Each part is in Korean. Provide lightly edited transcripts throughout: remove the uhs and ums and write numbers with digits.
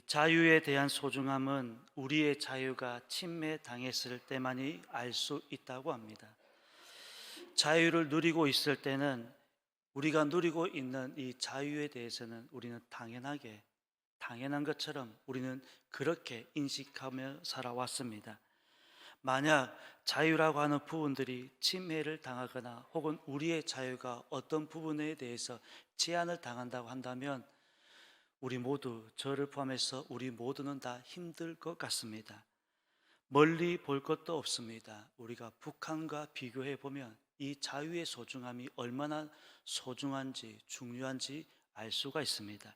자유에 대한 소중함은 우리의 자유가 침해당했을 때만이 알 수 있다고 합니다. 자유를 누리고 있을 때는 우리가 누리고 있는 이 자유에 대해서는 우리는 당연한 것처럼 우리는 그렇게 인식하며 살아왔습니다. 만약 자유라고 하는 부분들이 침해를 당하거나 혹은 우리의 자유가 어떤 부분에 대해서 제한을 당한다고 한다면 우리 모두, 저를 포함해서 우리 모두는 다 힘들 것 같습니다. 멀리 볼 것도 없습니다. 우리가 북한과 비교해 보면 이 자유의 소중함이 얼마나 소중한지 중요한지 알 수가 있습니다.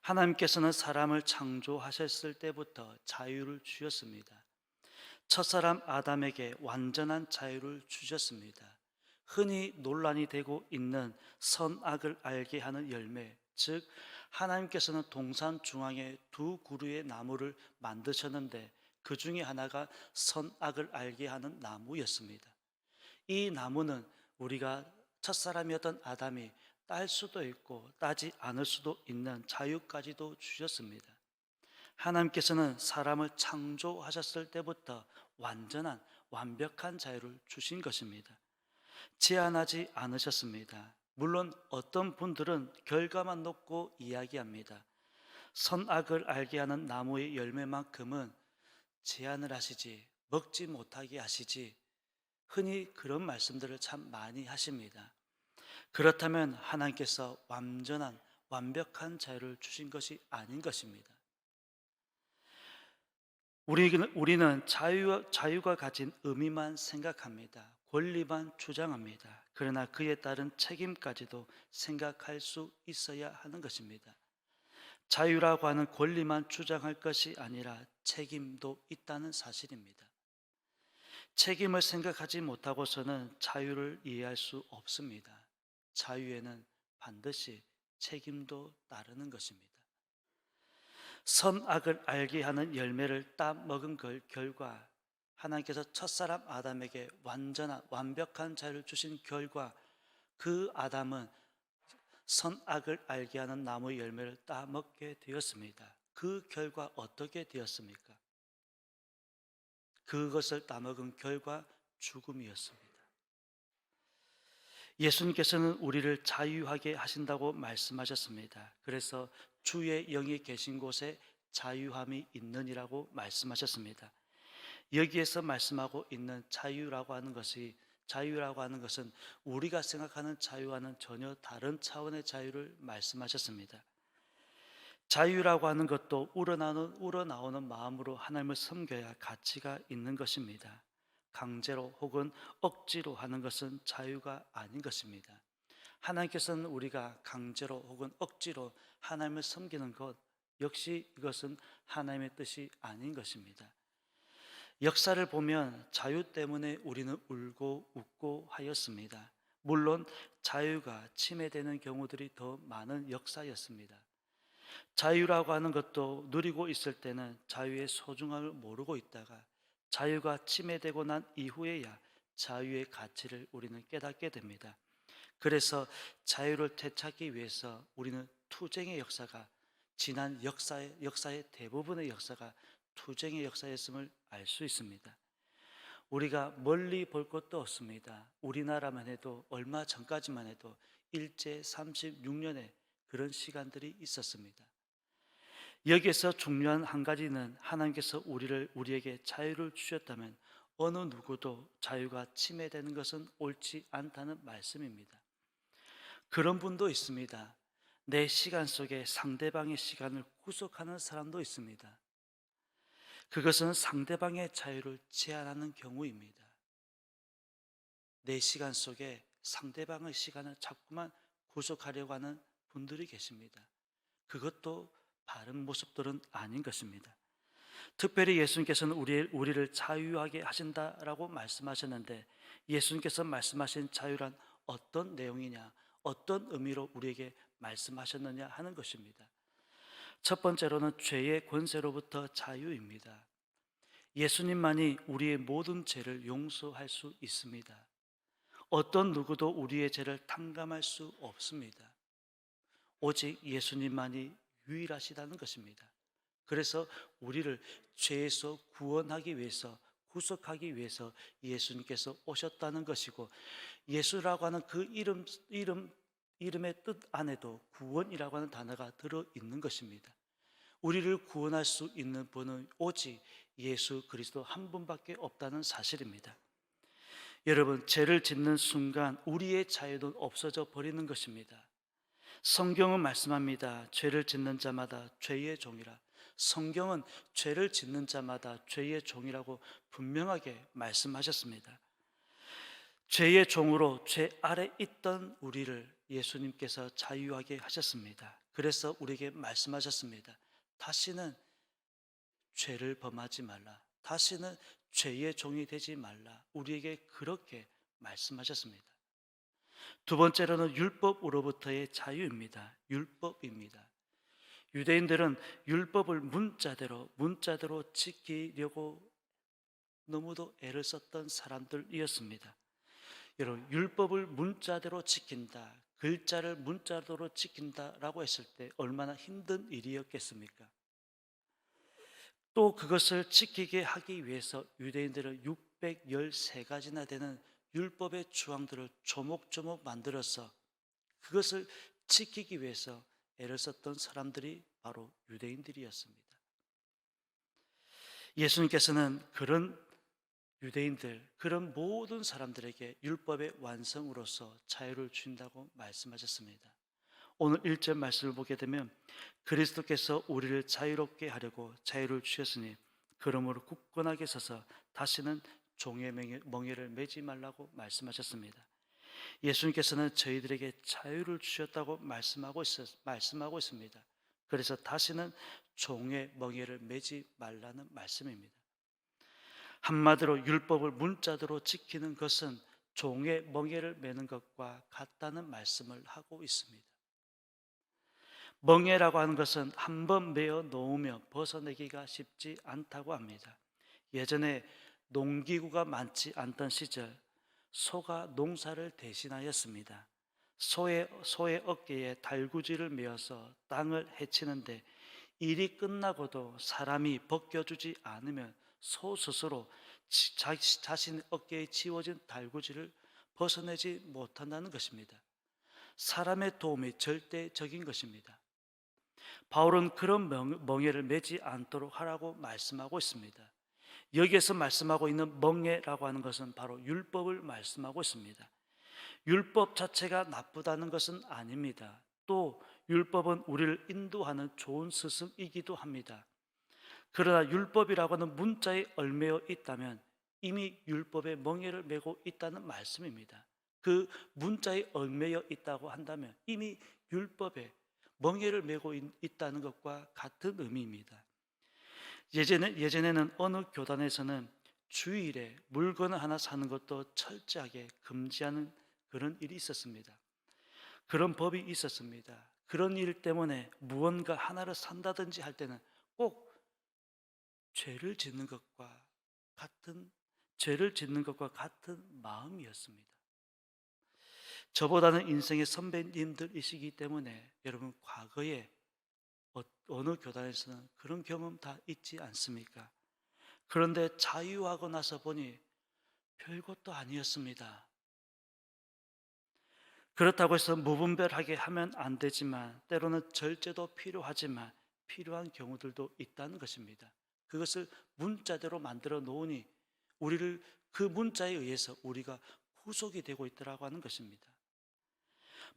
하나님께서는 사람을 창조하셨을 때부터 자유를 주셨습니다. 첫사람 아담에게 완전한 자유를 주셨습니다. 흔히 논란이 되고 있는 선악을 알게 하는 열매, 즉 하나님께서는 동산 중앙에 두 그루의 나무를 만드셨는데 그 중에 하나가 선악을 알게 하는 나무였습니다. 이 나무는 우리가 첫사람이었던 아담이 딸 수도 있고 따지 않을 수도 있는 자유까지도 주셨습니다. 하나님께서는 사람을 창조하셨을 때부터 완벽한 자유를 주신 것입니다. 제한하지 않으셨습니다. 물론 어떤 분들은 결과만 놓고 이야기합니다. 선악을 알게 하는 나무의 열매만큼은 제한을 하시지, 먹지 못하게 하시지, 흔히 그런 말씀들을 참 많이 하십니다. 그렇다면 하나님께서 완벽한 자유를 주신 것이 아닌 것입니다. 우리는 자유가 가진 의미만 생각합니다. 권리만 주장합니다. 그러나 그에 따른 책임까지도 생각할 수 있어야 하는 것입니다. 자유라고 하는 권리만 주장할 것이 아니라 책임도 있다는 사실입니다. 책임을 생각하지 못하고서는 자유를 이해할 수 없습니다. 자유에는 반드시 책임도 따르는 것입니다. 선악을 알게 하는 열매를 따먹은 결과 하나님께서 첫사람 아담에게 완벽한 자유를 주신 결과 그 아담은 선악을 알게 하는 나무의 열매를 따먹게 되었습니다. 그 결과 어떻게 되었습니까? 그것을 따먹은 결과 죽음이었습니다. 예수님께서는 우리를 자유하게 하신다고 말씀하셨습니다. 그래서 주의 영이 계신 곳에 자유함이 있느니라고 말씀하셨습니다. 여기에서 말씀하고 있는 자유라고 하는 것은 우리가 생각하는 자유와는 전혀 다른 차원의 자유를 말씀하셨습니다. 자유라고 하는 것도 우러나오는 마음으로 하나님을 섬겨야 가치가 있는 것입니다. 강제로 혹은 억지로 하는 것은 자유가 아닌 것입니다. 하나님께서는 우리가 강제로 혹은 억지로 하나님을 섬기는 것 역시 이것은 하나님의 뜻이 아닌 것입니다. 역사를 보면 자유 때문에 우리는 울고 웃고 하였습니다. 물론 자유가 침해되는 경우들이 더 많은 역사였습니다. 자유라고 하는 것도 누리고 있을 때는 자유의 소중함을 모르고 있다가 자유가 침해되고 난 이후에야 자유의 가치를 우리는 깨닫게 됩니다. 그래서 자유를 되찾기 위해서 우리는 투쟁의 역사가 지난 역사의 대부분의 역사가 투쟁의 역사였음을 알 수 있습니다. 우리가 멀리 볼 것도 없습니다. 우리나라만 해도 얼마 전까지만 해도 일제 36년의 그런 시간들이 있었습니다. 여기에서 중요한 한 가지는 하나님께서 우리에게 자유를 주셨다면 어느 누구도 자유가 침해되는 것은 옳지 않다는 말씀입니다. 그런 분도 있습니다. 내 시간 속에 상대방의 시간을 구속하는 사람도 있습니다. 그것은 상대방의 자유를 제한하는 경우입니다. 내 시간 속에 상대방의 시간을 자꾸만 구속하려고 하는 분들이 계십니다. 그것도 바른 모습들은 아닌 것입니다. 특별히 예수님께서는 우리를 자유하게 하신다라고 말씀하셨는데 예수님께서 말씀하신 자유란 어떤 내용이냐, 어떤 의미로 우리에게 말씀하셨느냐 하는 것입니다. 첫 번째로는 죄의 권세로부터 자유입니다. 예수님만이 우리의 모든 죄를 용서할 수 있습니다. 어떤 누구도 우리의 죄를 탕감할 수 없습니다. 오직 예수님만이 유일하시다는 것입니다. 그래서 우리를 죄에서 구원하기 위해서, 구속하기 위해서 예수님께서 오셨다는 것이고, 예수라고 하는 그 이름의 뜻 안에도 구원이라고 하는 단어가 들어 있는 것입니다. 우리를 구원할 수 있는 분은 오직 예수 그리스도 한 분밖에 없다는 사실입니다. 여러분, 죄를 짓는 순간 우리의 자유는 없어져 버리는 것입니다. 성경은 말씀합니다. 죄를 짓는 자마다 죄의 종이라. 성경은 죄를 짓는 자마다 죄의 종이라고 분명하게 말씀하셨습니다. 죄의 종으로 죄 아래 있던 우리를 예수님께서 자유하게 하셨습니다. 그래서 우리에게 말씀하셨습니다. 다시는 죄를 범하지 말라. 다시는 죄의 종이 되지 말라. 우리에게 그렇게 말씀하셨습니다. 두 번째로는 율법으로부터의 자유입니다. 율법입니다. 유대인들은 율법을 문자대로 지키려고 너무도 애를 썼던 사람들이었습니다. 여러분, 율법을 문자대로 지킨다, 글자를 문자대로 지킨다라고 했을 때 얼마나 힘든 일이었겠습니까? 또 그것을 지키게 하기 위해서 유대인들은 613가지나 되는 율법의 조항들을 조목조목 만들어서 그것을 지키기 위해서 애를 썼던 사람들이 바로 유대인들이었습니다. 예수님께서는 그런 유대인들, 그런 모든 사람들에게 율법의 완성으로서 자유를 주신다고 말씀하셨습니다. 오늘 1절 말씀을 보게 되면 그리스도께서 우리를 자유롭게 하려고 자유를 주셨으니 그러므로 굳건하게 서서 다시는 종의 멍에를 매지 말라고 말씀하셨습니다. 예수님께서는 저희들에게 자유를 주셨다고 말씀하고 있습니다. 그래서 다시는 종의 멍에를 매지 말라는 말씀입니다. 한마디로 율법을 문자대로 지키는 것은 종의 멍에를 매는 것과 같다는 말씀을 하고 있습니다. 멍에라고 하는 것은 한번 매어 놓으면 벗어내기가 쉽지 않다고 합니다. 예전에 농기구가 많지 않던 시절 소가 농사를 대신하였습니다. 소의 어깨에 달구지를 메어서 땅을 헤치는데 일이 끝나고도 사람이 벗겨주지 않으면 소 스스로 자신 어깨에 지워진 달구지를 벗어내지 못한다는 것입니다. 사람의 도움이 절대적인 것입니다. 바울은 그런 멍에를 매지 않도록 하라고 말씀하고 있습니다. 여기에서 말씀하고 있는 멍에라고 하는 것은 바로 율법을 말씀하고 있습니다. 율법 자체가 나쁘다는 것은 아닙니다. 또 율법은 우리를 인도하는 좋은 스승이기도 합니다. 그러나 율법이라고 하는 문자에 얽매여 있다면 이미 율법의 멍에를 메고 있다는 말씀입니다. 그 문자에 얽매여 있다고 한다면 이미 율법에 멍에를 메고 있다는 것과 같은 의미입니다. 예전에는 어느 교단에서는 주일에 물건을 하나 사는 것도 철저하게 금지하는 그런 일이 있었습니다. 그런 법이 있었습니다. 그런 일 때문에 무언가 하나를 산다든지 할 때는 꼭 죄를 짓는 것과 같은 마음이었습니다. 저보다는 인생의 선배님들이시기 때문에 여러분, 과거에 어느 교단에서는 그런 경험 다 있지 않습니까? 그런데 자유하고 나서 보니 별것도 아니었습니다. 그렇다고 해서 무분별하게 하면 안 되지만 때로는 절제도 필요하지만 필요한 경우들도 있다는 것입니다. 그것을 문자대로 만들어 놓으니 우리를 그 문자에 의해서 우리가 후속이 되고 있더라고 하는 것입니다.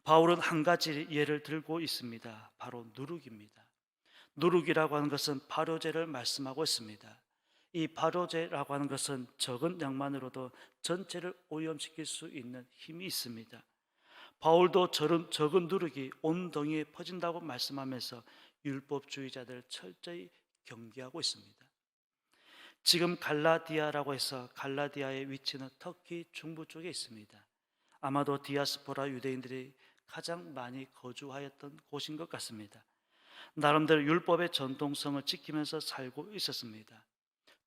바울은 한 가지 예를 들고 있습니다. 바로 누룩입니다. 누룩이라고 하는 것은 발효제를 말씀하고 있습니다. 이 발효제라고 하는 것은 적은 양만으로도 전체를 오염시킬 수 있는 힘이 있습니다. 바울도 적은 누룩이 온 덩이에 퍼진다고 말씀하면서 율법주의자들을 철저히 경계하고 있습니다. 지금 갈라디아라고 해서 갈라디아의 위치는 터키 중부 쪽에 있습니다. 아마도 디아스포라 유대인들이 가장 많이 거주하였던 곳인 것 같습니다. 나름대로 율법의 전통성을 지키면서 살고 있었습니다.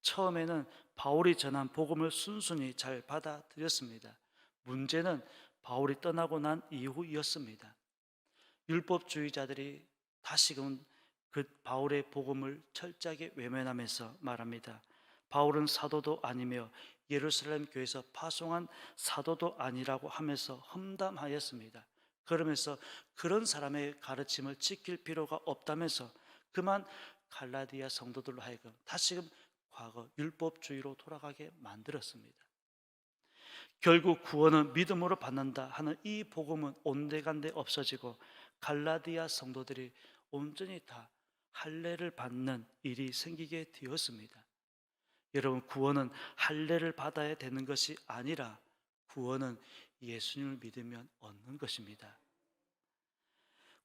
처음에는 바울이 전한 복음을 순순히 잘 받아들였습니다. 문제는 바울이 떠나고 난 이후였습니다. 율법주의자들이 다시금 그 바울의 복음을 철저하게 외면하면서 말합니다. 바울은 사도도 아니며 예루살렘 교회에서 파송한 사도도 아니라고 하면서 험담하였습니다. 그러면서 그런 사람의 가르침을 지킬 필요가 없다면서 그만 갈라디아 성도들로 하여금 다시금 과거 율법주의로 돌아가게 만들었습니다. 결국 구원은 믿음으로 받는다 하는 이 복음은 온데간데 없어지고 갈라디아 성도들이 온전히 다 할례를 받는 일이 생기게 되었습니다. 여러분, 구원은 할례를 받아야 되는 것이 아니라 구원은 예수님을 믿으면 얻는 것입니다.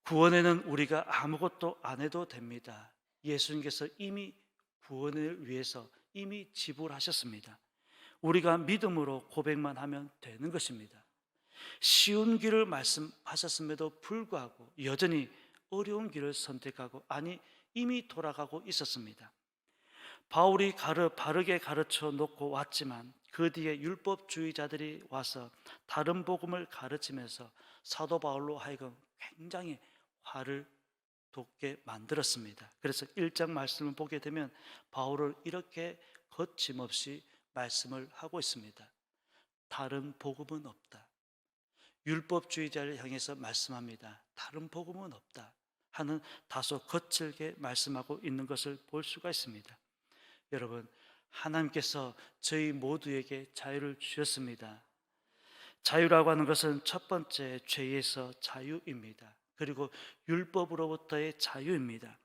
구원에는 우리가 아무것도 안 해도 됩니다. 예수님께서 이미 구원을 위해서 이미 지불하셨습니다. 우리가 믿음으로 고백만 하면 되는 것입니다. 쉬운 길을 말씀하셨음에도 불구하고 여전히 어려운 길을 선택하고 이미 돌아가고 있었습니다. 바울이 바르게 가르쳐 놓고 왔지만 그 뒤에 율법주의자들이 와서 다른 복음을 가르치면서 사도 바울로 하여금 굉장히 화를 돋게 만들었습니다. 그래서 1장 말씀을 보게 되면 바울은 이렇게 거침없이 말씀을 하고 있습니다. 다른 복음은 없다. 율법주의자를 향해서 말씀합니다. 다른 복음은 없다 하는 다소 거칠게 말씀하고 있는 것을 볼 수가 있습니다. 여러분, 하나님께서 저희 모두에게 자유를 주셨습니다. 자유라고 하는 것은 첫 번째 죄에서 자유입니다. 그리고 율법으로부터의 자유입니다.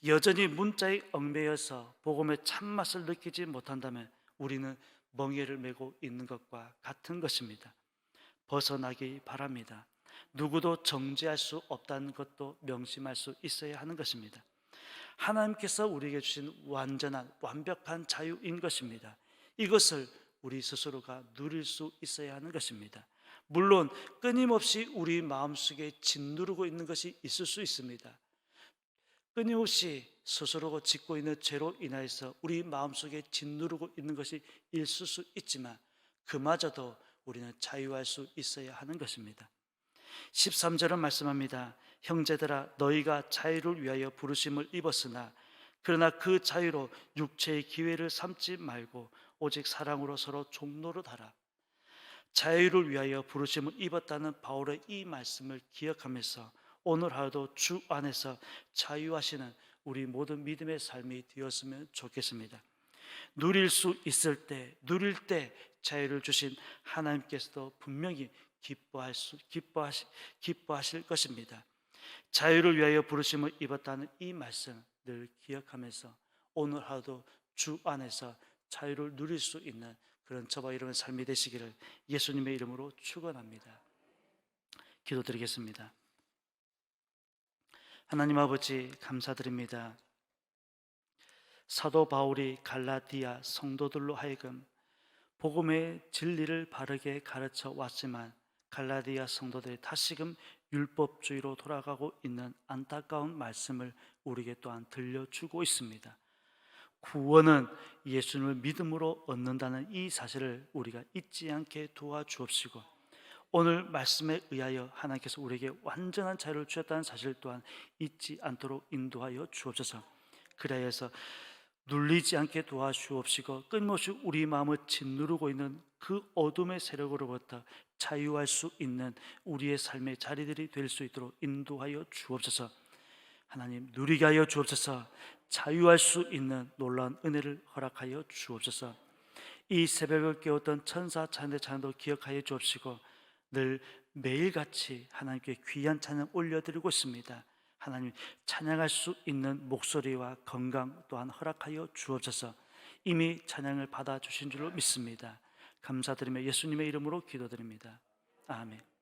여전히 문자에 얽매여서 복음의 참맛을 느끼지 못한다면 우리는 멍에를 메고 있는 것과 같은 것입니다. 벗어나기 바랍니다. 누구도 정죄할 수 없다는 것도 명심할 수 있어야 하는 것입니다. 하나님께서 우리에게 주신 완전한 완벽한 자유인 것입니다. 이것을 우리 스스로가 누릴 수 있어야 하는 것입니다. 물론 끊임없이 우리 마음속에 짓누르고 있는 것이 있을 수 있습니다. 끊임없이 스스로가 짓고 있는 죄로 인하여서 우리 마음속에 짓누르고 있는 것이 있을 수 있지만 그마저도 우리는 자유할 수 있어야 하는 것입니다. 13절은 말씀합니다. 형제들아, 너희가 자유를 위하여 부르심을 입었으나 그러나 그 자유로 육체의 기회를 삼지 말고 오직 사랑으로 서로 종노릇하라. 자유를 위하여 부르심을 입었다는 바울의 이 말씀을 기억하면서 오늘 하루도 주 안에서 자유하시는 우리 모든 믿음의 삶이 되었으면 좋겠습니다. 누릴 수 있을 때, 누릴 때 자유를 주신 하나님께서도 분명히 기뻐하실 것입니다. 자유를 위하여 부르심을 입었다는 이 말씀 늘 기억하면서 오늘 하루도 주 안에서 자유를 누릴 수 있는 그런 저와 여러분의 삶이 되시기를 예수님의 이름으로 축원합니다. 기도드리겠습니다. 하나님 아버지, 감사드립니다. 사도 바울이 갈라디아 성도들로 하여금 복음의 진리를 바르게 가르쳐 왔지만 갈라디아 성도들이 다시금 율법주의로 돌아가고 있는 안타까운 말씀을 우리에게 또한 들려주고 있습니다. 구원은 예수님을 믿음으로 얻는다는 이 사실을 우리가 잊지 않게 도와주옵시고 오늘 말씀에 의하여 하나님께서 우리에게 완전한 자유를 주셨다는 사실 또한 잊지 않도록 인도하여 주옵소서. 그래서 눌리지 않게 도와주옵시고 끊임없이 우리 마음을 짓누르고 있는 그 어둠의 세력으로부터 자유할 수 있는 우리의 삶의 자리들이 될 수 있도록 인도하여 주옵소서. 하나님, 누리게 하여 주옵소서. 자유할 수 있는 놀라운 은혜를 허락하여 주옵소서. 이 새벽을 깨웠던 천사 찬양대 찬양도 기억하여 주옵시고 늘 매일같이 하나님께 귀한 찬양 올려드리고 있습니다. 하나님, 찬양할 수 있는 목소리와 건강 또한 허락하여 주옵소서. 이미 찬양을 받아주신 줄로 믿습니다. 감사드리며 예수님의 이름으로 기도드립니다. 아멘.